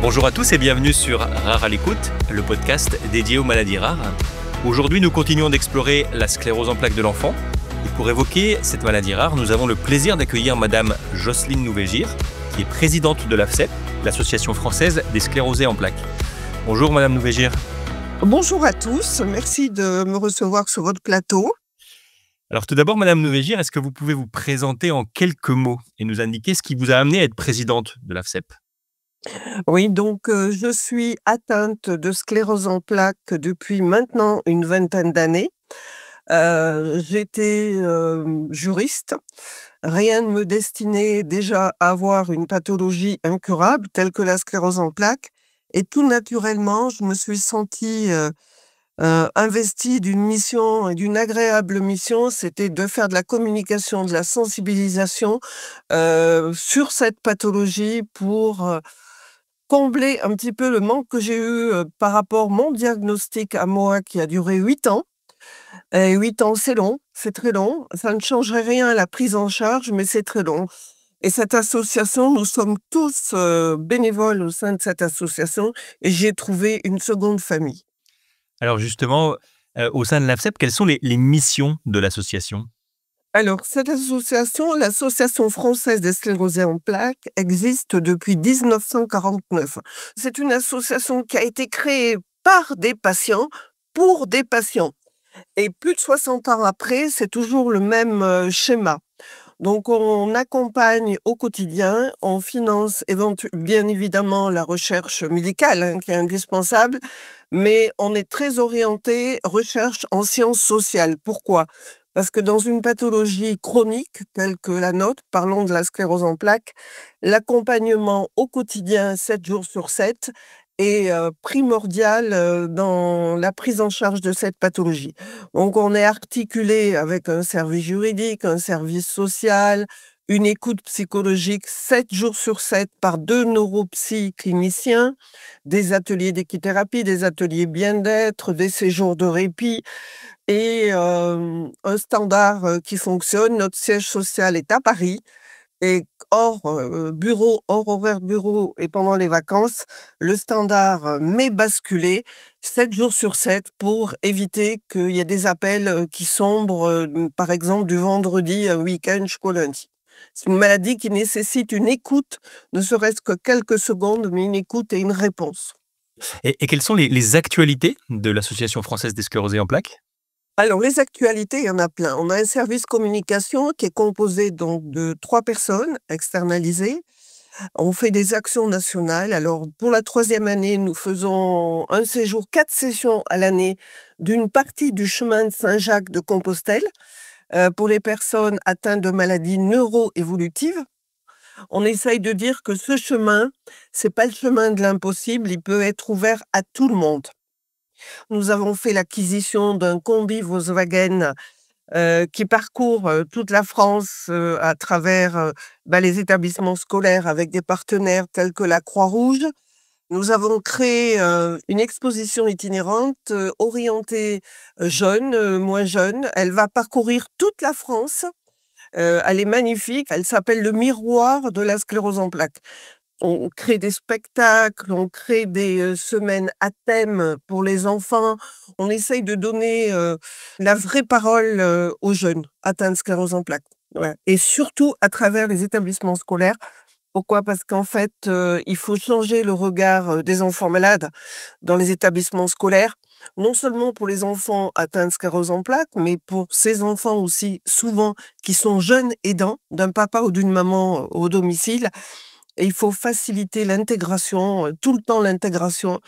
Bonjour à tous et bienvenue sur Rare à l'écoute, le podcast dédié aux maladies rares. Aujourd'hui, nous continuons d'explorer la sclérose en plaques de l'enfant. Et pour évoquer cette maladie rare, nous avons le plaisir d'accueillir Madame Jocelyne Nouvegir, qui est présidente de l'AFSEP, l'Association française des sclérosés en plaques. Bonjour Madame Nouvegir. Bonjour à tous, merci de me recevoir sur votre plateau. Alors tout d'abord, Madame Nouvegir, est-ce que vous pouvez vous présenter en quelques mots et nous indiquer ce qui vous a amené à être présidente de l'AFSEP ? Oui, donc je suis atteinte de sclérose en plaques depuis maintenant une vingtaine d'années. J'étais juriste. Rien ne me destinait déjà à avoir une pathologie incurable telle que la sclérose en plaques. Et tout naturellement, je me suis sentie investie d'une mission et d'une agréable mission, c'était de faire de la communication, de la sensibilisation sur cette pathologie pour combler un petit peu le manque que j'ai eu par rapport mon diagnostic à moi qui a duré 8 ans. Et 8 ans, c'est long, c'est très long. Ça ne changerait rien à la prise en charge, mais c'est très long. Et cette association, nous sommes tous bénévoles au sein de cette association et j'ai trouvé une seconde famille. Alors justement, au sein de l'AFSEP, quelles sont les missions de l'association ? Alors, cette association, l'Association française des sclérosés en plaques, existe depuis 1949. C'est une association qui a été créée par des patients, pour des patients. Et plus de 60 ans après, c'est toujours le même schéma. Donc, on accompagne au quotidien, on finance bien évidemment la recherche médicale, hein, qui est indispensable, mais on est très orienté recherche en sciences sociales. Pourquoi ? Parce que dans une pathologie chronique telle que la nôtre, parlons de la sclérose en plaques, l'accompagnement au quotidien, 7 jours sur 7, est primordial dans la prise en charge de cette pathologie. Donc, on est articulé avec un service juridique, un service social, une écoute psychologique 7 jours sur 7 par 2 neuropsy cliniciens, des ateliers d'équithérapie, des ateliers bien-être, des séjours de répit et un standard qui fonctionne. Notre siège social est à Paris et hors bureau, hors horaire bureau et pendant les vacances, le standard m'est basculé 7 jours sur 7 pour éviter qu'il y ait des appels qui sombrent, par exemple du vendredi à week-end jusqu'au lundi. C'est une maladie qui nécessite une écoute, ne serait-ce que quelques secondes, mais une écoute et une réponse. Et quelles sont les actualités de l'Association française des sclérosés en plaques ? Alors, les actualités, il y en a plein. On a un service communication qui est composé donc de 3 personnes externalisées. On fait des actions nationales. Alors, pour la 3e année, nous faisons un séjour, 4 sessions à l'année d'une partie du chemin de Saint-Jacques de Compostelle pour les personnes atteintes de maladies neuro-évolutives. On essaye de dire que ce chemin, c'est pas le chemin de l'impossible, il peut être ouvert à tout le monde. Nous avons fait l'acquisition d'un combi Volkswagen qui parcourt toute la France à travers les établissements scolaires avec des partenaires tels que la Croix-Rouge. Nous avons créé une exposition itinérante orientée jeunes, moins jeunes. Elle va parcourir toute la France. Elle est magnifique. Elle s'appelle le miroir de la sclérose en plaques. On crée des spectacles, on crée des semaines à thème pour les enfants. On essaye de donner la vraie parole aux jeunes atteints de sclérose en plaques. Ouais. Et surtout à travers les établissements scolaires. Pourquoi ? Parce qu'en fait, il faut changer le regard des enfants malades dans les établissements scolaires. Non seulement pour les enfants atteints de sclérose en plaques, mais pour ces enfants aussi, souvent, qui sont jeunes aidants d'un papa ou d'une maman au domicile. Et il faut faciliter l'intégration, tout le temps l'intégration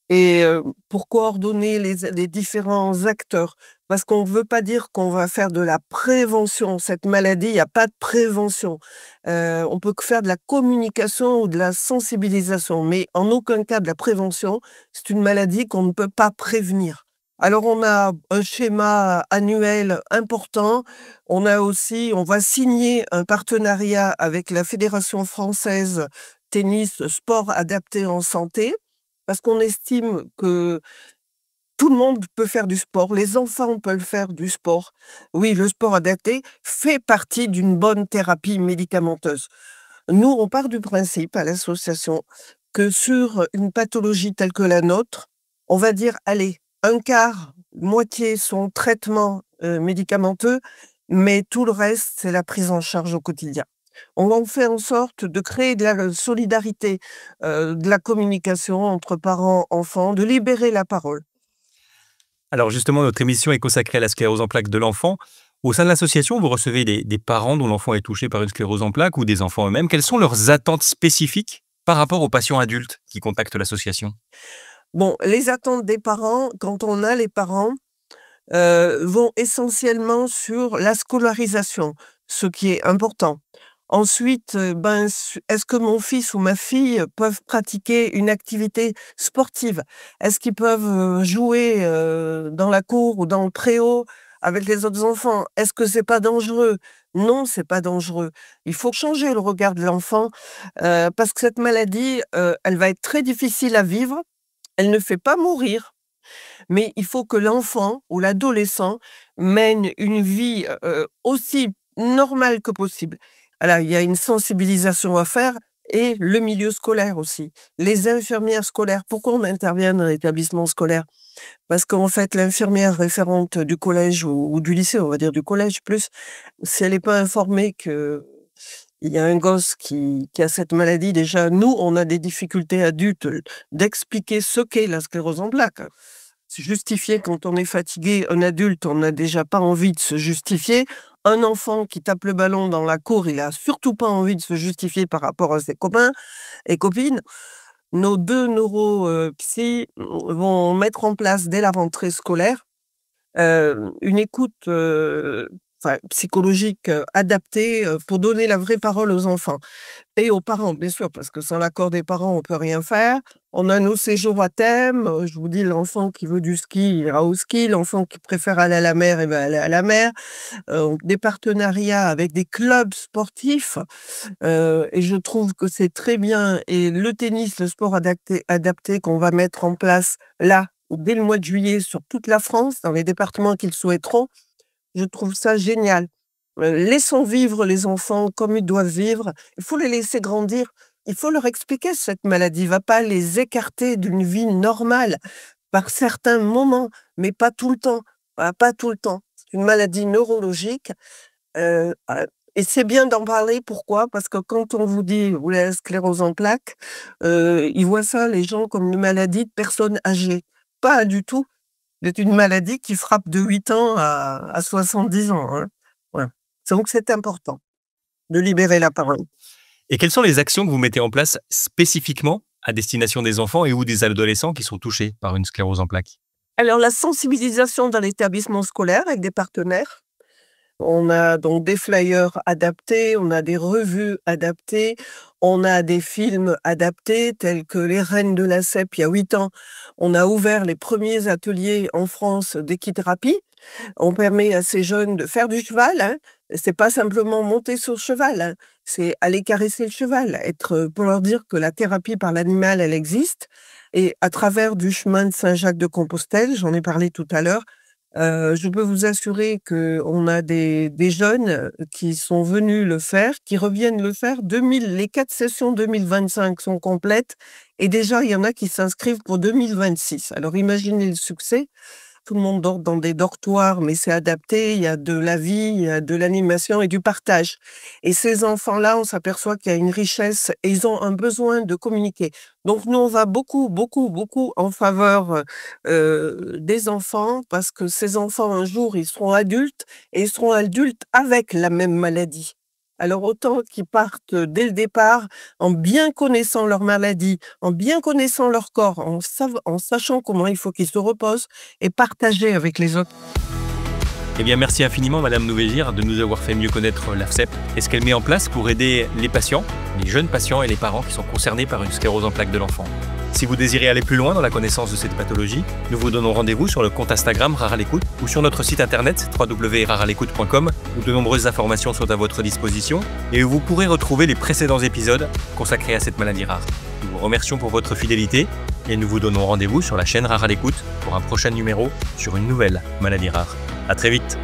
et pour coordonner les différents acteurs. Parce qu'on ne veut pas dire qu'on va faire de la prévention. Cette maladie, il y a pas de prévention. On peut que faire de la communication ou de la sensibilisation, mais en aucun cas de la prévention. C'est une maladie qu'on ne peut pas prévenir. Alors on a un schéma annuel important. On va signer un partenariat avec la Fédération française tennis sport adapté en santé, parce qu'on estime que tout le monde peut faire du sport, les enfants peuvent faire du sport. Oui, le sport adapté fait partie d'une bonne thérapie médicamenteuse. Nous, on part du principe à l'association que sur une pathologie telle que la nôtre, on va dire, allez, un quart, moitié sont traitements médicamenteux, mais tout le reste, c'est la prise en charge au quotidien. On en fait en sorte de créer de la solidarité, de la communication entre parents, enfants, de libérer la parole. Alors justement, notre émission est consacrée à la sclérose en plaques de l'enfant. Au sein de l'association, vous recevez des parents dont l'enfant est touché par une sclérose en plaques ou des enfants eux-mêmes. Quelles sont leurs attentes spécifiques par rapport aux patients adultes qui contactent l'association? Bon, les attentes des parents, quand on a les parents, vont essentiellement sur la scolarisation, ce qui est important. Ensuite, est-ce que mon fils ou ma fille peuvent pratiquer une activité sportive? Est-ce qu'ils peuvent, jouer, dans la cour ou dans le préau avec les autres enfants? Est-ce que c'est pas dangereux? Non, c'est pas dangereux. Il faut changer le regard de l'enfant, parce que cette maladie, elle va être très difficile à vivre. Elle ne fait pas mourir, mais il faut que l'enfant ou l'adolescent mène une vie, aussi normale que possible. Alors, il y a une sensibilisation à faire et le milieu scolaire aussi. Les infirmières scolaires, pourquoi on intervient dans l'établissement scolaire? Parce qu'en fait, l'infirmière référente du collège ou du lycée, on va dire du collège plus, si elle n'est pas informée qu'il y a un gosse qui a cette maladie, déjà, nous, on a des difficultés adultes d'expliquer ce qu'est la sclérose en plaques. Se justifier quand on est fatigué, un adulte, on n'a déjà pas envie de se justifier. Un enfant qui tape le ballon dans la cour, il a surtout pas envie de se justifier par rapport à ses copains et copines. Nos 2 psy vont mettre en place dès la rentrée scolaire, une écoute, psychologique, adaptée, pour donner la vraie parole aux enfants et aux parents, bien sûr, parce que sans l'accord des parents, on peut rien faire. On a nos séjours à thème, je vous dis, l'enfant qui veut du ski, il ira au ski, l'enfant qui préfère aller à la mer, il va aller à la mer. Des partenariats avec des clubs sportifs, et je trouve que c'est très bien et le tennis, le sport adapté qu'on va mettre en place là, dès le mois de juillet sur toute la France, dans les départements qui le souhaiteront, je trouve ça génial. Laissons vivre les enfants comme ils doivent vivre. Il faut les laisser grandir. Il faut leur expliquer cette maladie. Va pas les écarter d'une vie normale par certains moments, mais pas tout le temps. Pas tout le temps. C'est une maladie neurologique. euh, et c'est bien d'en parler. Pourquoi? Parce que quand on vous dit vous avez la sclérose en plaques, ils voient ça, les gens, comme une maladie de personnes âgées. Pas du tout. C'est une maladie qui frappe de 8 ans à 70 ans, hein. Voilà. Donc c'est important de libérer la parole. Et quelles sont les actions que vous mettez en place spécifiquement à destination des enfants et ou des adolescents qui sont touchés par une sclérose en plaques? Alors la sensibilisation dans l'établissement scolaire avec des partenaires. On a donc des flyers adaptés, on a des revues adaptées, on a des films adaptés tels que Les Reines de la CEP, il y a 8 ans. On a ouvert les premiers ateliers en France d'équithérapie. On permet à ces jeunes de faire du cheval, hein. C'est pas simplement monter sur le cheval, hein. C'est aller caresser le cheval, être, pour leur dire que la thérapie par l'animal, elle existe. Et à travers du chemin de Saint-Jacques-de-Compostelle, j'en ai parlé tout à l'heure, je peux vous assurer qu'on a des jeunes qui sont venus le faire, qui reviennent le faire. Les 4 sessions 2025 sont complètes et déjà, il y en a qui s'inscrivent pour 2026. Alors imaginez le succès. Tout le monde dort dans des dortoirs, mais c'est adapté. Il y a de la vie, il y a de l'animation et du partage. Et ces enfants-là, on s'aperçoit qu'il y a une richesse et ils ont un besoin de communiquer. Donc nous, on va beaucoup, beaucoup, beaucoup en faveur des enfants parce que ces enfants, un jour, ils seront adultes et ils seront adultes avec la même maladie. Alors autant qu'ils partent dès le départ en bien connaissant leur maladie, en bien connaissant leur corps, en sachant comment il faut qu'ils se reposent et partager avec les autres. Eh bien, merci infiniment, Madame Nouvégir, de nous avoir fait mieux connaître l'AFSEP et ce qu'elle met en place pour aider les patients, les jeunes patients et les parents qui sont concernés par une sclérose en plaques de l'enfant. Si vous désirez aller plus loin dans la connaissance de cette pathologie, nous vous donnons rendez-vous sur le compte Instagram Rare à l'écoute ou sur notre site internet www.rarealécoute.com où de nombreuses informations sont à votre disposition et où vous pourrez retrouver les précédents épisodes consacrés à cette maladie rare. Nous vous remercions pour votre fidélité et nous vous donnons rendez-vous sur la chaîne Rare à l'écoute pour un prochain numéro sur une nouvelle maladie rare. À très vite.